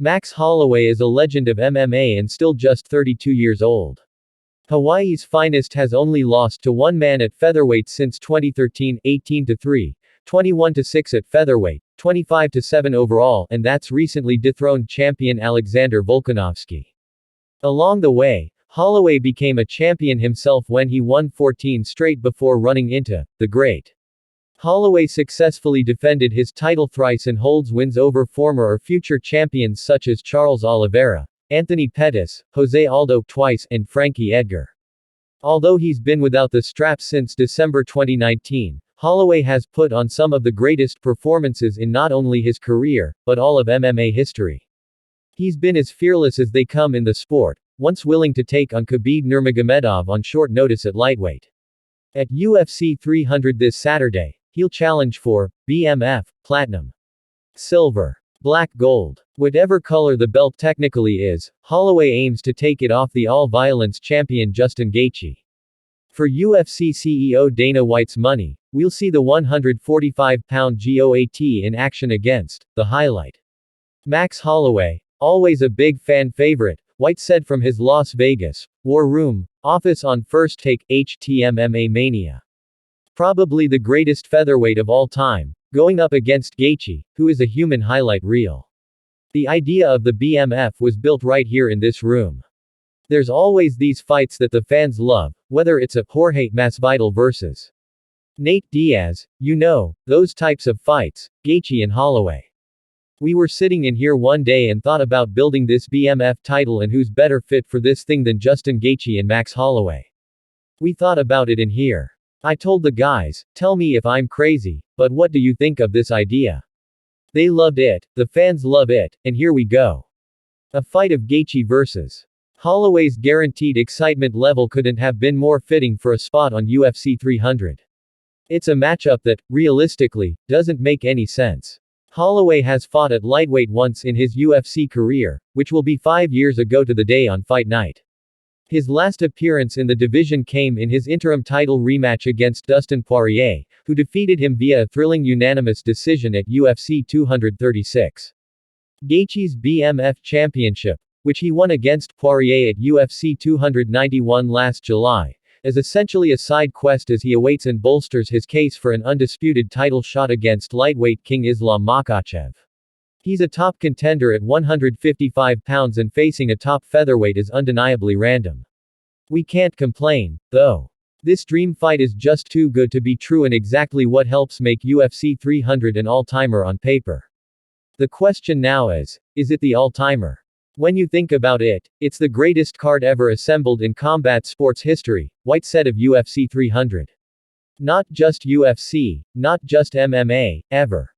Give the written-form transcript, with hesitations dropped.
Max Holloway is a legend of MMA and still just 32 years old. Hawaii's finest has only lost to one man at featherweight since 2013, 18-3, 21-6 at featherweight, 25-7 overall, and that's recently dethroned champion Alexander Volkanovski. Along the way, Holloway became a champion himself when he won 14 straight before running into the great. Holloway successfully defended his title thrice and holds wins over former or future champions such as Charles Oliveira, Anthony Pettis, Jose Aldo twice, and Frankie Edgar. Although he's been without the strap since December 2019, Holloway has put on some of the greatest performances in not only his career, but all of MMA history. He's been as fearless as they come in the sport, once willing to take on Khabib Nurmagomedov on short notice at lightweight. At UFC 300 this Saturday, he'll challenge for BMF, Platinum, Silver, Black, Gold. Whatever color the belt technically is, Holloway aims to take it off the all-violence champion Justin Gaethje. For UFC CEO Dana White's money, we'll see the 145-pound GOAT in action against the highlight. Max Holloway, always a big fan favorite, White said from his Las Vegas War Room office on First Take, HTMMA Mania. Probably the greatest featherweight of all time, going up against Gaethje, who is a human highlight reel. The idea of the BMF was built right here in this room. There's always these fights that the fans love, whether it's a Jorge Masvidal versus Nate Diaz, those types of fights, Gaethje and Holloway. We were sitting in here one day and thought about building this BMF title, and who's better fit for this thing than Justin Gaethje and Max Holloway. We thought about it in here. I told the guys, tell me if I'm crazy, but what do you think of this idea? They loved it, the fans love it, and here we go. A fight of Gaethje versus Holloway's guaranteed excitement level couldn't have been more fitting for a spot on UFC 300. It's a matchup that, realistically, doesn't make any sense. Holloway has fought at lightweight once in his UFC career, which will be 5 years ago to the day on fight night. His last appearance in the division came in his interim title rematch against Dustin Poirier, who defeated him via a thrilling unanimous decision at UFC 236. Gaethje's BMF championship, which he won against Poirier at UFC 291 last July, is essentially a side quest as he awaits and bolsters his case for an undisputed title shot against lightweight king Islam Makhachev. He's a top contender at 155 pounds, and facing a top featherweight is undeniably random. We can't complain, though. This dream fight is just too good to be true, and exactly what helps make UFC 300 an all-timer on paper. The question now is it the all-timer? When you think about it, it's the greatest card ever assembled in combat sports history, White said of UFC 300. Not just UFC, not just MMA, ever.